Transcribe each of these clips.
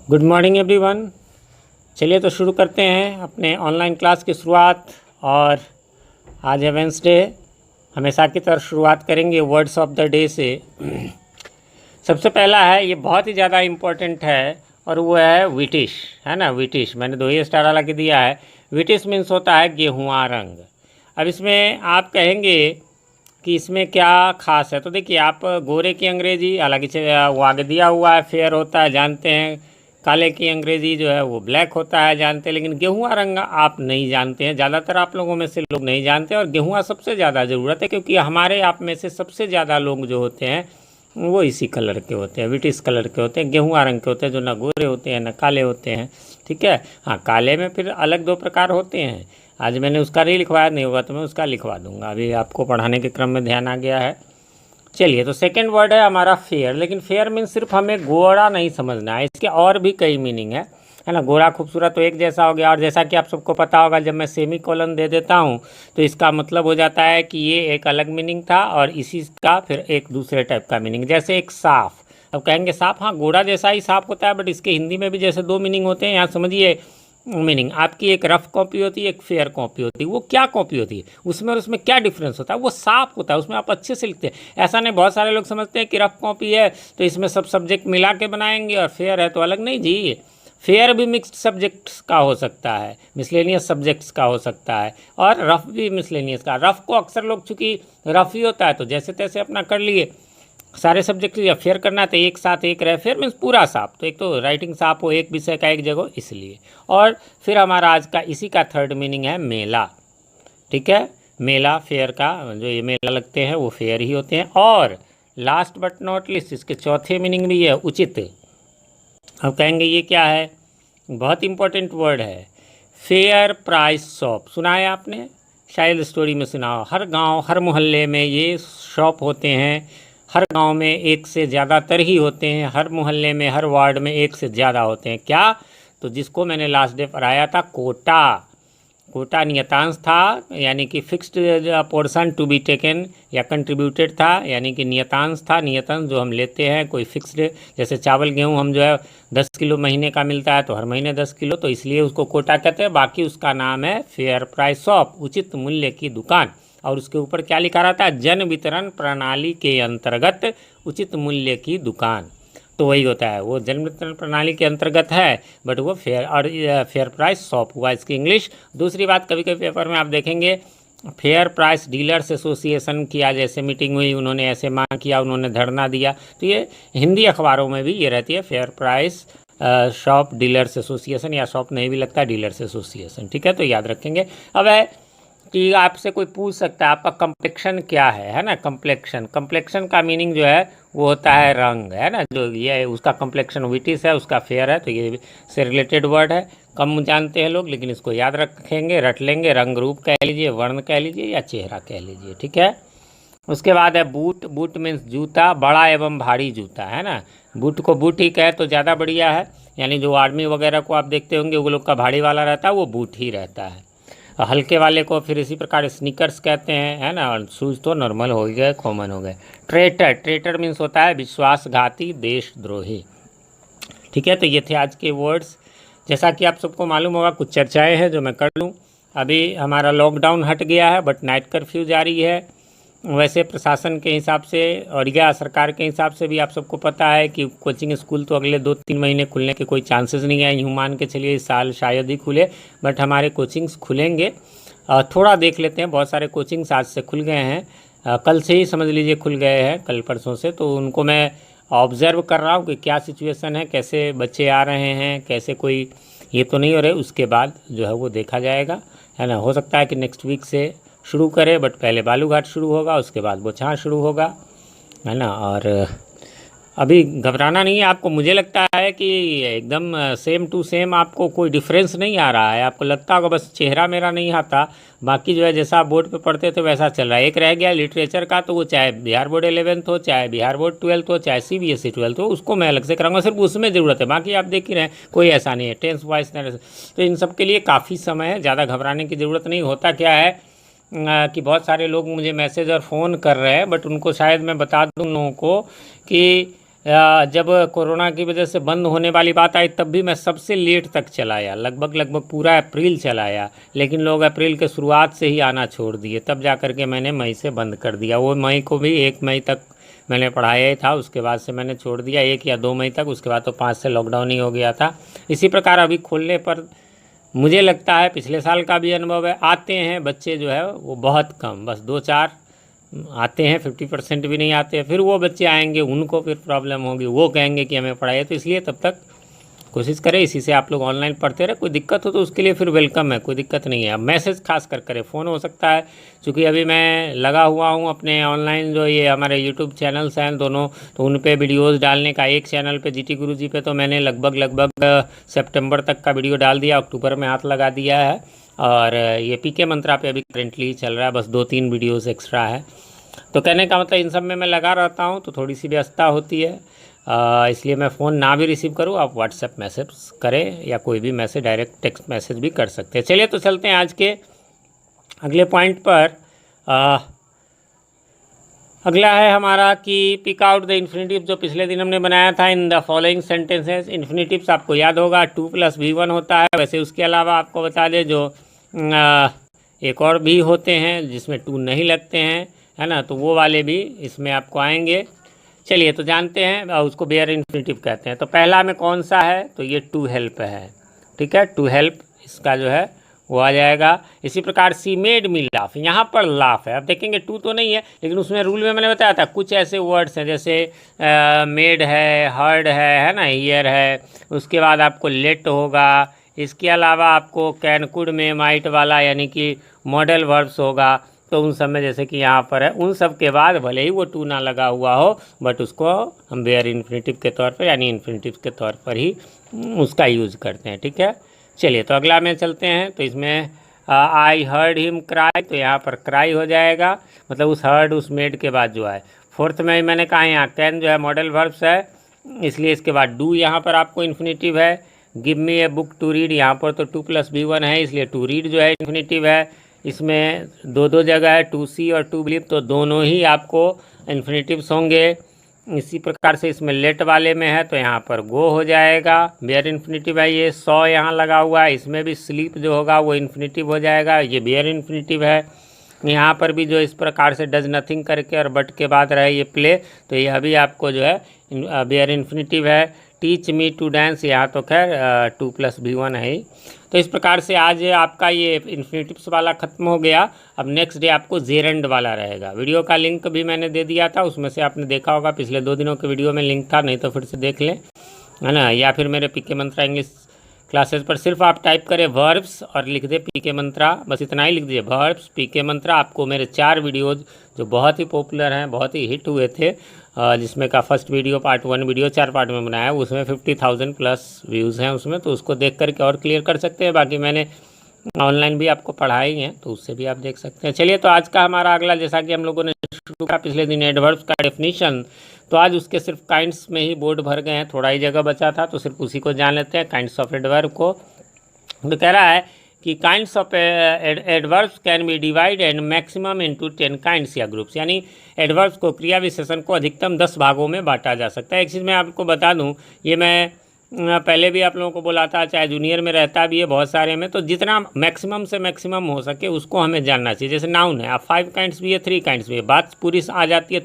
Good morning everyone. चलिए तो शुरू करते हैं अपने ऑनलाइन क्लास की शुरुआत। और आज है वेंसडे। हमेशा की तरह शुरुआत करेंगे वर्ड्स ऑफ द डे से। सबसे पहला है, ये बहुत ही ज़्यादा इम्पोर्टेंट है और वो है विटिश, है ना। विटिश मैंने 2 ही स्टार वाला के दिया है। विटिश मीन्स होता है गेहुआ रंग। अब इसमें आप कहेंगे कि इसमें क्या खास है, तो देखिए आप गोरे की अंग्रेज़ी, हालांकि वो आगे दिया हुआ है फेयर होता है जानते हैं, काले की अंग्रेज़ी जो है वो ब्लैक होता है जानते हैं, लेकिन गेहुआ रंग आप नहीं जानते हैं। ज़्यादातर आप लोगों में से लोग नहीं जानते और गेहुआ सबसे ज़्यादा ज़रूरत है, क्योंकि हमारे आप में से सबसे ज़्यादा लोग जो होते हैं वो इसी कलर के होते हैं, विटिश कलर के होते हैं, गेहुआ रंग के होते हैं, जो ना गोरे होते हैं ना काले होते हैं। ठीक है। हाँ, काले में फिर अलग 2 प्रकार होते हैं। आज मैंने उसका नहीं लिखवाया, नहीं होगा तो मैं उसका लिखवा दूंगा, अभी आपको पढ़ाने के क्रम में ध्यान आ गया है। चलिए, तो सेकंड वर्ड है हमारा फेयर। लेकिन फेयर मीन्स सिर्फ हमें गोरा नहीं समझना है, इसके और भी कई मीनिंग है ना। गोरा खूबसूरत तो एक जैसा हो गया, और जैसा कि आप सबको पता होगा जब मैं सेमी कोलन दे देता हूँ तो इसका मतलब हो जाता है कि ये एक अलग मीनिंग था और इसी का फिर एक दूसरे टाइप का मीनिंग। जैसे एक साफ, अब कहेंगे साफ, हाँ गोरा जैसा ही साफ होता है, बट इसके हिंदी में भी जैसे 2 मीनिंग होते हैं। यहाँ समझिए मीनिंग आपकी, एक रफ कॉपी होती है, एक फेयर कॉपी होती है। वो क्या कॉपी होती है उसमें और उसमें क्या डिफरेंस होता है? वो साफ होता है, उसमें आप अच्छे से लिखते हैं। ऐसा नहीं, बहुत सारे लोग समझते हैं कि रफ कॉपी है तो इसमें सब सब्जेक्ट मिला के बनाएंगे और फेयर है तो अलग। नहीं जी, फेयर भी मिक्स्ड सब्जेक्ट्स का हो सकता है, मिसलेनियस सब्जेक्ट्स का हो सकता है, और रफ भी मिसलेनियस का। रफ को अक्सर लोग चूँकि रफ ही होता है तो जैसे तैसे अपना कर लिए, सारे सब्जेक्ट या फेयर करना तो एक साथ एक रहे। फेयर मीन्स पूरा साफ, तो एक तो राइटिंग साफ हो एक विषय का एक जगह, इसलिए। और फिर हमारा आज का इसी का थर्ड मीनिंग है मेला। ठीक है, मेला फेयर का, जो ये मेला लगते हैं वो फेयर ही होते हैं। और लास्ट बट नॉट लिस्ट, इसके चौथे मीनिंग भी है उचित। अब कहेंगे ये क्या है, बहुत इंपॉर्टेंट वर्ड है, फेयर प्राइस शॉप। सुना है आपने, शायद स्टोरी में सुना हो। हर गांव हर मोहल्ले में ये शॉप होते हैं, हर गांव में एक से ज़्यादातर ही होते हैं, हर मोहल्ले में हर वार्ड में एक से ज़्यादा होते हैं। क्या? तो जिसको मैंने लास्ट डे पढ़ाया था, कोटा। कोटा नियतांश था, यानी कि fixed portion to be taken या कंट्रीब्यूटेड था, यानी कि नियतांश था। नियतांश जो हम लेते हैं कोई फिक्स्ड, जैसे चावल गेहूँ हम जो है 10 किलो महीने का मिलता है तो हर महीने 10 किलो, तो इसलिए उसको कोटा कहते हैं। बाकी उसका नाम है फेयर प्राइस शॉप, उचित मूल्य की दुकान। और उसके ऊपर क्या लिखा रहता है? जन वितरण प्रणाली के अंतर्गत उचित मूल्य की दुकान। तो वही होता है, वो जन वितरण प्रणाली के अंतर्गत है, बट वो फेयर और फेयर प्राइस शॉप हुआ इसकी इंग्लिश। दूसरी बात, कभी कभी पेपर में आप देखेंगे फेयर प्राइस डीलर्स एसोसिएशन किया, जैसे मीटिंग हुई, उन्होंने ऐसे मांग किया, उन्होंने धरना दिया, तो ये हिंदी अखबारों में भी ये रहती है, fair price shop dealers association, या शॉप नहीं भी लगता, डीलर्स एसोसिएशन। ठीक है, तो याद रखेंगे। अब है कि आपसे कोई पूछ सकता है आपका कम्प्लेक्शन क्या है ना। कम्प्लेक्शन, कम्प्लेक्शन का मीनिंग जो है वो होता है रंग, है ना। जो ये उसका कम्प्लेक्शन विटिश है, उसका फेयर है, तो ये से रिलेटेड वर्ड है। कम जानते हैं लोग, लेकिन इसको याद रखेंगे, रट लेंगे। रंग रूप कह लीजिए, वर्ण कह लीजिए, या चेहरा कह लीजिए। ठीक है। उसके बाद है बूट। बूट मीन्स जूता, बड़ा एवं भारी जूता, है ना। बूट को बूट ही कहे तो ज़्यादा बढ़िया है, यानी जो आर्मी वगैरह को आप देखते होंगे वो लोग का भारी वाला रहता है, वो बूट ही रहता है। हल्के वाले को फिर इसी प्रकार स्नीकर्स कहते हैं, है ना। और शूज़ तो नॉर्मल हो गए, कॉमन हो गए। ट्रेटर, ट्रेटर मीन्स होता है विश्वासघाती, देशद्रोही। ठीक है, तो ये थे आज के वर्ड्स। जैसा कि आप सबको मालूम होगा, कुछ चर्चाएं हैं जो मैं कर लूँ। अभी हमारा लॉकडाउन हट गया है, बट नाइट कर्फ्यू जारी है। वैसे प्रशासन के हिसाब से और या सरकार के हिसाब से भी आप सबको पता है कि कोचिंग स्कूल तो अगले 2-3 महीने खुलने के कोई चांसेस नहीं है। यूँ मान के चलिए इस साल शायद ही खुले, बट हमारे कोचिंग्स खुलेंगे। थोड़ा देख लेते हैं, बहुत सारे कोचिंग्स आज से खुल गए हैं, कल से ही समझ लीजिए खुल गए हैं, कल परसों से। तो उनको मैं ऑब्ज़र्व कर रहा हूँ कि क्या सिचुएशन है, कैसे बच्चे आ रहे हैं, कैसे कोई ये तो नहीं हो रहे। उसके बाद जो है वो देखा जाएगा, है ना। हो सकता है कि नेक्स्ट वीक से शुरू करें, बट पहले बालूघाट शुरू होगा, उसके बाद बोछार शुरू होगा, है ना। और अभी घबराना नहीं है आपको। मुझे लगता है कि एकदम सेम टू सेम आपको कोई डिफरेंस नहीं आ रहा है। आपको लगता होगा बस चेहरा मेरा नहीं आता, बाकी जो है जैसा बोर्ड पे पढ़ते थे वैसा चल रहा है। एक रह गया लिटरेचर का, तो वो चाहे बिहार बोर्ड 11th हो, चाहे बिहार बोर्ड 12th हो, चाहे CBSE 12th हो, उसको मैं अलग से कराऊंगा, सिर्फ उसमें ज़रूरत है। बाकी आप देख ही रहे हैं, कोई ऐसा नहीं है, टेंस वाइज नहीं। तो इन सब के लिए काफ़ी समय है, ज़्यादा घबराने की ज़रूरत नहीं। होता क्या है कि बहुत सारे लोग मुझे मैसेज और फ़ोन कर रहे हैं, बट उनको शायद मैं बता दूं लोगों को कि जब कोरोना की वजह से बंद होने वाली बात आई तब भी मैं सबसे लेट तक चलाया, लगभग पूरा अप्रैल चलाया, लेकिन लोग अप्रैल के शुरुआत से ही आना छोड़ दिए, तब जा कर के मैंने मई से बंद कर दिया। वो मई को भी 1 मई तक मैंने पढ़ाया ही था, उसके बाद से मैंने छोड़ दिया 1 या 2 मई तक, उसके बाद तो 5 से लॉकडाउन ही हो गया था। इसी प्रकार अभी खोलने पर मुझे लगता है, पिछले साल का भी अनुभव है, आते हैं बच्चे जो है वो बहुत कम, बस 2-4 आते हैं, 50% भी नहीं आते हैं। फिर वो बच्चे आएंगे, उनको फिर प्रॉब्लम होगी, वो कहेंगे कि हमें पढ़ाइए। तो इसलिए तब तक कोशिश करें, इसी से आप लोग ऑनलाइन पढ़ते रहे। कोई दिक्कत हो तो उसके लिए फिर वेलकम है, कोई दिक्कत नहीं है। अब मैसेज खास कर करें, फ़ोन हो सकता है, क्योंकि अभी मैं लगा हुआ हूँ अपने ऑनलाइन जो ये हमारे यूट्यूब चैनल्स हैं दोनों, तो उन पे वीडियोज़ डालने का। एक चैनल पे जीटी गुरुजी पे तो मैंने लगभग सितंबर तक का वीडियो डाल दिया, अक्टूबर में हाथ लगा दिया है। और ये पीके मंत्रा पे अभी करेंटली चल रहा है, बस 2-3 वीडियोज़ एक्स्ट्रा है। तो कहने का मतलब इन सब में मैं लगा रहता हूँ, तो थोड़ी सी व्यस्तता होती है, इसलिए मैं फ़ोन ना भी रिसीव करूँ, आप व्हाट्सएप मैसेज करें या कोई भी मैसेज डायरेक्ट टेक्स्ट मैसेज भी कर सकते हैं। चलिए तो चलते हैं आज के अगले पॉइंट पर। अगला है हमारा कि पिक आउट द इन्फिनेटिव, जो पिछले दिन हमने बनाया था। In the following sentences, infinitives आपको याद होगा 2 + V1 होता है। वैसे उसके अलावा आपको बता दें जो एक और भी होते हैं जिसमें 2 नहीं लगते हैं, है ना, तो वो वाले भी इसमें आपको आएंगे। चलिए तो जानते हैं, उसको बेयर इन्फिनेटिव कहते हैं। तो पहला में कौन सा है, तो ये टू हेल्प है, ठीक है, टू हेल्प इसका जो है वो आ जाएगा। इसी प्रकार सी मेड मी लाफ, यहाँ पर लाफ है। अब देखेंगे 2 तो नहीं है, लेकिन उसमें रूल में मैंने बताया था कुछ ऐसे वर्ड्स हैं जैसे मेड है, हर्ड है ना, हियर है, उसके बाद आपको लेट होगा। इसके अलावा आपको कैन, कुड, में, माइट वाला यानी कि मॉडल वर्ब्स होगा। तो उन सब में जैसे कि यहाँ पर है, उन सब के बाद भले ही वो 2 ना लगा हुआ हो, बट उसको हम बेयर इन्फिनेटिव के तौर पर यानी इन्फिनेटिव के तौर पर ही उसका यूज़ करते हैं, ठीक है। चलिए तो अगला में चलते हैं। तो इसमें आई हर्ड हिम क्राई, तो यहाँ पर क्राई हो जाएगा, मतलब उस हर्ड उस मेड के बाद जो है। फोर्थ में मैंने कहा यहाँ कैन जो है मॉडल वर्ब्स है, इसलिए इसके बाद डू यहाँ पर आपको इन्फिनेटिव है। Give me a book to read, यहाँ पर तो 2 + V1 है, इसलिए टू रीड जो है इन्फिनेटिव है। इसमें 2 जगह है, टू सी और टू बिलीव, तो दोनों ही आपको इन्फिनेटिव्स होंगे। इसी प्रकार से इसमें लेट वाले में है तो यहाँ पर गो हो जाएगा, बेयर इन्फिनेटिव है। ये सॉ यहाँ लगा हुआ है, इसमें भी स्लीप जो होगा वो इन्फिनेटिव हो जाएगा, ये बेयर इन्फिनेटिव है। यहाँ पर भी जो इस प्रकार से डज नथिंग करके और बट के बाद रहे ये प्ले, तो यह भी आपको जो है बेयर इन्फिनेटिव है। टीच मी टू डांस, यहाँ तो खैर 2 + V1 है ही। तो इस प्रकार से आज आपका ये इन्फिनेटिव्स वाला ख़त्म हो गया। अब नेक्स्ट डे आपको जेरेंड वाला रहेगा। वीडियो का लिंक भी मैंने दे दिया था, उसमें से आपने देखा होगा, पिछले 2 दिनों के वीडियो में लिंक था, नहीं तो फिर से देख लें, है ना, या फिर मेरे पीके मंत्रा इंग्लिश क्लासेस पर सिर्फ आप टाइप करें वर्ब्स और लिख दे पीके मंत्रा, बस इतना ही लिख दीजिए, वर्ब्स पीके मंत्रा। आपको मेरे 4 वीडियोज़ जो बहुत ही पॉपुलर हैं, बहुत ही हिट हुए थे, जिसमें का first video part 1 video 4 part में बनाया, उसमें 50,000+ व्यूज़ हैं उसमें, तो उसको देख करके और क्लियर कर सकते हैं। बाकी मैंने ऑनलाइन भी आपको पढ़ाई है, तो उससे भी आप देख सकते हैं। चलिए तो आज का हमारा अगला, जैसा कि हम लोगों ने शुरू किया पिछले दिन एडवर्ब्स का डेफिनेशन, तो आज उसके सिर्फ काइंड्स में ही बोर्ड भर गए हैं, थोड़ा ही जगह बचा था, तो सिर्फ उसी को जान लेते हैं, काइंड्स ऑफ एडवर्ब को। तो कह रहा है कि kinds of adverbs can be divide and maximum into 10 kinds या ग्रुप्स, यानी एडवर्ब्स को, क्रिया विशेषण को अधिकतम 10 भागों में बांटा जा सकता है। एक चीज़ मैं आपको बता दूं, ये मैं पहले भी आप लोगों को बोला था, चाहे जूनियर में रहता भी है बहुत सारे में, तो जितना मैक्सिमम से मैक्सिमम हो सके उसको हमें जानना चाहिए। जैसे नाउन है, आप 5 काइंड्स भी है, 3 काइंड्स भी है, बात पूरी आ जाती है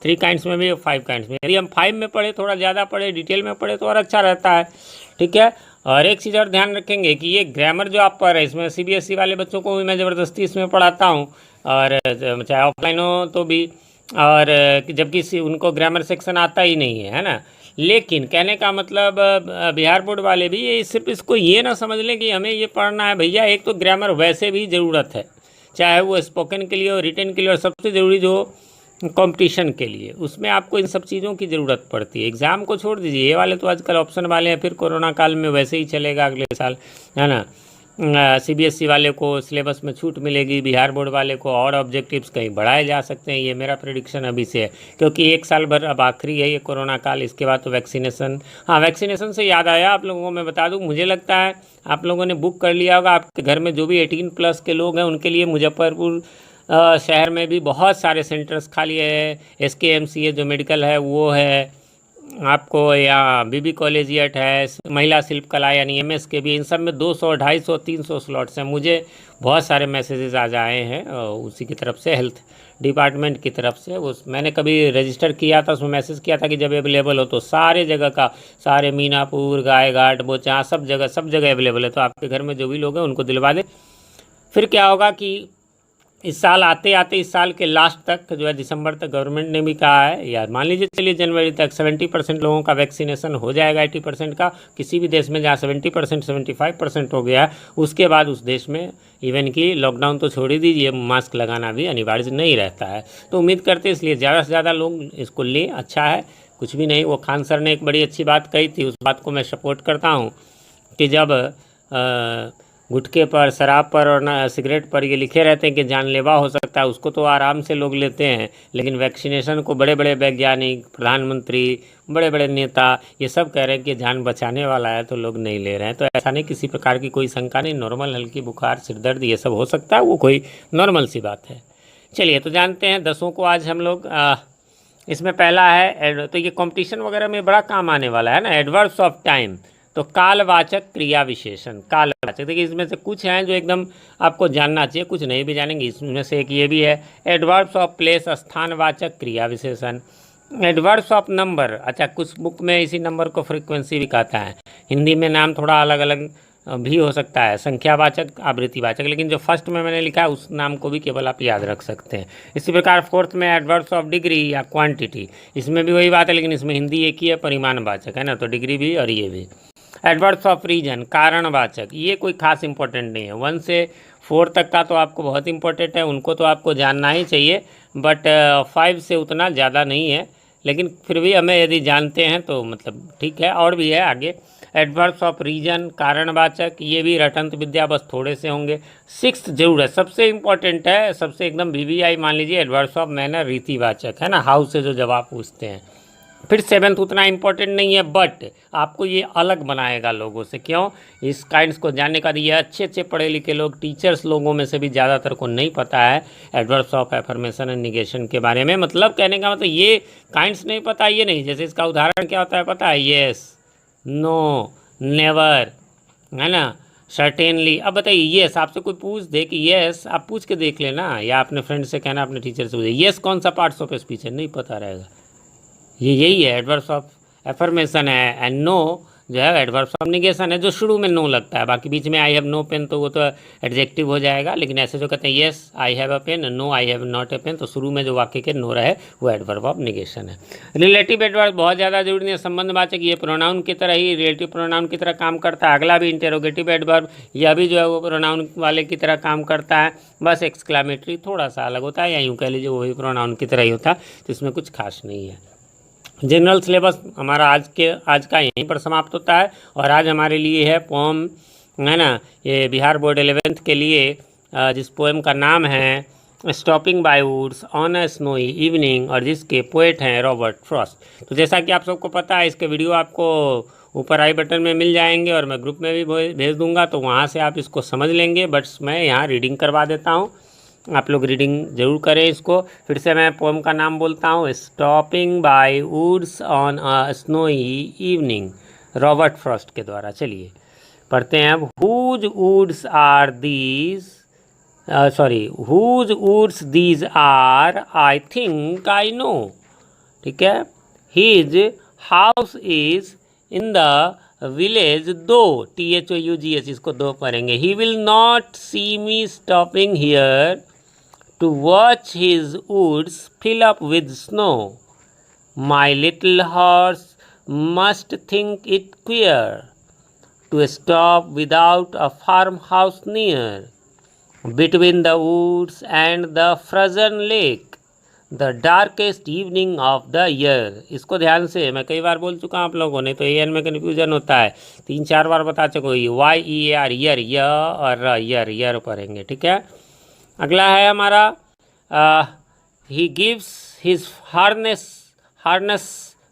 3 काइंड्स में भी, 5 काइंड्स में। यदि हम 5 में पढ़े, थोड़ा ज़्यादा पढ़े, डिटेल में पढ़े तो और अच्छा रहता है, ठीक है। और एक चीज़ और ध्यान रखेंगे कि ये ग्रामर जो आप पढ़ रहे हैं, इसमें CBSE वाले बच्चों को भी मैं ज़बरदस्ती इसमें पढ़ाता हूँ, और चाहे ऑफलाइन हो तो भी, और जबकि उनको ग्रामर सेक्शन आता ही नहीं है ना। लेकिन कहने का मतलब बिहार बोर्ड वाले भी ये सिर्फ इसको ये ना समझ लें कि हमें ये पढ़ना है। भैया एक तो ग्रामर वैसे भी ज़रूरत है, चाहे वो स्पोकन के लिए हो, रिटन के लिए, और सबसे ज़रूरी जो कंपटीशन के लिए, उसमें आपको इन सब चीज़ों की ज़रूरत पड़ती है। एग्ज़ाम को छोड़ दीजिए, ये वाले तो आजकल ऑप्शन वाले हैं, फिर कोरोना काल में वैसे ही चलेगा अगले साल, है ना। CBSE वाले को सिलेबस में छूट मिलेगी, बिहार बोर्ड वाले को और ऑब्जेक्टिव्स कहीं बढ़ाए जा सकते हैं, ये मेरा प्रेडिक्शन अभी से है, क्योंकि 1 साल भर अब आखिरी है ये कोरोना काल, इसके बाद तो वैक्सीनेशन। हाँ, वैक्सीनेशन से याद आया, आप लोगों को मैं बता दूं, मुझे लगता है आप लोगों ने बुक कर लिया होगा, आपके घर में जो भी 18+ के लोग हैं उनके लिए मुजफ्फरपुर शहर में भी बहुत सारे सेंटर्स खाली है। SKMCA जो मेडिकल है वो है, आपको या बीबी कॉलेजिएट है, महिला शिल्पकला यानी एमएस के भी, इन सब में 200, 250, 300 स्लॉट्स हैं। मुझे बहुत सारे मैसेजेस आज आए हैं उसी की तरफ से, हेल्थ डिपार्टमेंट की तरफ से। उस मैंने कभी रजिस्टर किया था, उसमें मैसेज किया था कि जब अवेलेबल हो तो सारे जगह का, सारे मीनापुर, गायघाट, बोचा, सब जगह अवेलेबल है। तो आपके घर में जो भी लोग हैं उनको दिलवा दें। फिर क्या होगा कि इस साल आते आते, इस साल के लास्ट तक जो है, दिसंबर तक गवर्नमेंट ने भी कहा है, या मान लीजिए चलिए जनवरी तक 70% लोगों का वैक्सीनेशन हो जाएगा। 80% का किसी भी देश में जहाँ 70%, 75% हो गया, उसके बाद उस देश में इवन कि लॉकडाउन तो छोड़ ही दीजिए, मास्क लगाना भी अनिवार्य नहीं रहता है। तो उम्मीद करते हैं इसलिए ज़्यादा से ज़्यादा लोग इसको लें, अच्छा है, कुछ भी नहीं। वो खान सर ने एक बड़ी अच्छी बात कही थी, उस बात को मैं सपोर्ट करता हूँ कि जब गुटखे पर, शराब पर और ना सिगरेट पर ये लिखे रहते हैं कि जानलेवा हो सकता है, उसको तो आराम से लोग लेते हैं। लेकिन वैक्सीनेशन को बड़े बड़े वैज्ञानिक, प्रधानमंत्री, बड़े बड़े नेता ये सब कह रहे हैं कि जान बचाने वाला है, तो लोग नहीं ले रहे हैं। तो ऐसा नहीं, किसी प्रकार की कोई शंका नहीं, नॉर्मल हल्की बुखार, सिरदर्द ये सब हो सकता है, वो कोई नॉर्मल सी बात है। चलिए तो जानते हैं 10 को आज हम लोग इसमें पहला है, तो ये कंपटीशन वगैरह में बड़ा काम आने वाला है ना, एडवर्ब्स ऑफ टाइम। तो कालवाचक क्रिया विशेषण, कालवाचक, देखिए इसमें से कुछ हैं जो एकदम आपको जानना चाहिए, कुछ नहीं भी जानेंगे। इसमें से एक ये भी है, एडवर्ब्स ऑफ प्लेस, स्थानवाचक क्रिया विशेषण। एडवर्ब्स ऑफ नंबर, अच्छा कुछ बुक में इसी नंबर को फ्रीक्वेंसी भी कहता है, हिंदी में नाम थोड़ा अलग अलग भी हो सकता है, संख्यावाचक, आवृत्तिवाचक, लेकिन जो फर्स्ट में मैंने लिखा है उस नाम को भी केवल आप याद रख सकते हैं। इसी प्रकार फोर्थ में एडवर्ब्स ऑफ डिग्री या क्वांटिटी, इसमें भी वही बात है, लेकिन इसमें हिंदी एक ही है, परिमाणवाचक है ना, तो डिग्री भी और ये भी। एडवर्ब्स ऑफ रीजन, कारणवाचक, ये कोई खास इंपॉर्टेंट नहीं है। 1 से 4 तक का तो आपको बहुत इंपॉर्टेंट है, उनको तो आपको जानना ही चाहिए, बट 5 से उतना ज़्यादा नहीं है, लेकिन फिर भी हमें यदि जानते हैं तो मतलब ठीक है। और भी है आगे, एडवर्ब्स ऑफ रीजन, कारणवाचक, ये भी रटंत विद्या, बस थोड़े से होंगे। 6th जरूर है, सबसे इंपॉर्टेंट है, सबसे एकदम VVI मान लीजिए, एडवर्ब्स ऑफ मैनर, रीतिवाचक है ना, हाउ से जो जवाब पूछते हैं। फिर 7th उतना इम्पोर्टेंट नहीं है, बट आपको ये अलग बनाएगा लोगों से। क्यों? इस काइंड्स को जानने का, ये अच्छे पढ़े लिखे लोग, टीचर्स लोगों में से भी ज़्यादातर को नहीं पता है adverbs of affirmation and negation के बारे में। मतलब कहने का मतलब ये काइंड्स नहीं पता, ये नहीं। जैसे इसका उदाहरण क्या होता है पता है? येस, नो, नेवर, है ना, सर्टेनली। अब बताइए, येस आपसे कोई पूछ दे कि येस, आप पूछ के देख लेना, या अपने फ्रेंड से कहना, अपने टीचर से पूछे, येस कौन सा पार्ट्स ऑफ स्पीच है, नहीं पता रहेगा। ये यही है, एडवर्ब्स ऑफ एफर्मेशन है। एंड नो जो है एडवर्ब्स ऑफ निगेशन है, जो शुरू में नो लगता है, बाकी बीच में आई हैव नो पेन तो वो तो एडजेक्टिव हो जाएगा। लेकिन ऐसे जो कहते हैं yes I have a pen, no I have not a pen, तो शुरू में जो वाक्य के नो रहे वो एडवर्ब ऑफ निगेशन है। रिलेटिव एडवर्ब बहुत ज़्यादा जरूरी नहीं है, संबंधवाचक, ये प्रोनाउन की तरह ही, रिलेटिव प्रोनाउन की तरह काम करता है। अगला भी इंटेरोगेटिव एडवर्ब, यह भी जो है वो प्रोनाउन वाले की तरह काम करता है, बस एक्सक्लामेटरी थोड़ा सा अलग होता है, या यूँ कह लीजिए वो भी प्रोनाउन की तरह ही होता है, तो इसमें कुछ खास नहीं है। जनरल सिलेबस हमारा आज का यहीं पर समाप्त होता है। और आज हमारे लिए है पोम, है ना, ये बिहार बोर्ड 11th के लिए, जिस पोएम का नाम है stopping by woods on a snowy evening, और जिसके पोएट हैं रॉबर्ट फ्रॉस्ट। तो जैसा कि आप सबको पता है, इसके वीडियो आपको ऊपर आई बटन में मिल जाएंगे, और मैं ग्रुप में भी भेज दूंगा, तो वहाँ से आप इसको समझ लेंगे। बट मैं यहाँ रीडिंग करवा देता हूँ, आप लोग रीडिंग ज़रूर करें इसको। फिर से मैं पोएम का नाम बोलता हूँ, stopping by woods on a snowy evening, Robert Frost के द्वारा। चलिए पढ़ते हैं अब। Whose woods are these, whose woods these are, I think I know, ठीक है। His house is in the village though, THOUGH, इसको दो पढ़ेंगे। He will not see me stopping here to watch his woods fill up with snow. My little horse must think it queer to stop without a farmhouse near, between the woods and the frozen lake, the darkest evening of the year. इसको ध्यान से, मैं कई बार बोल चुका हूँ आप लोगों ने, तो AN में कन्फ्यूजन होता है, 3-4 बार बता चुका हूँ। YEAR, ईयर, य और ईयर, ईयर पढ़ेंगे, ठीक है। अगला है हमारा, he gives his harness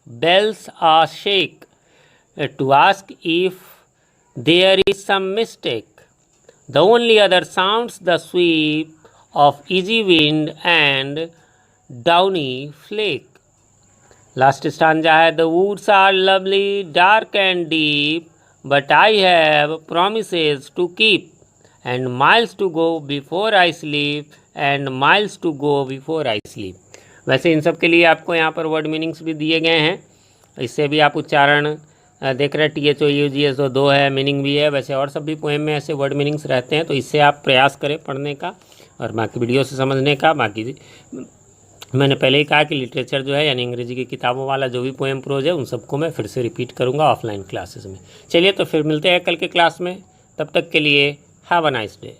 bells a shake to ask if there is some mistake, the only other sounds the sweep of easy wind and downy flake. Last stanza है, the woods are lovely dark and deep but I have promises to keep and miles to go before I sleep and miles to go before I sleep. वैसे इन सब के लिए आपको यहाँ पर word meanings भी दिए गए हैं, इससे भी आप उच्चारण देख रहे हैं। THOUGS तो 2 है, मीनिंग भी है। वैसे और सब भी पोएम में ऐसे वर्ड मीनिंग्स रहते हैं, तो इससे आप प्रयास करें पढ़ने का और बाकी वीडियो से समझने का। बाकी मैंने पहले ही कहा कि लिटरेचर जो है यानी अंग्रेजी की किताबों वाला जो भी पोएम प्रोज है उन सबको मैं फिर से रिपीट करूँगा ऑफलाइन क्लासेस में। चलिए तो फिर मिलते हैं कल के क्लास में, तब तक के लिए हैव अ नाइस डे।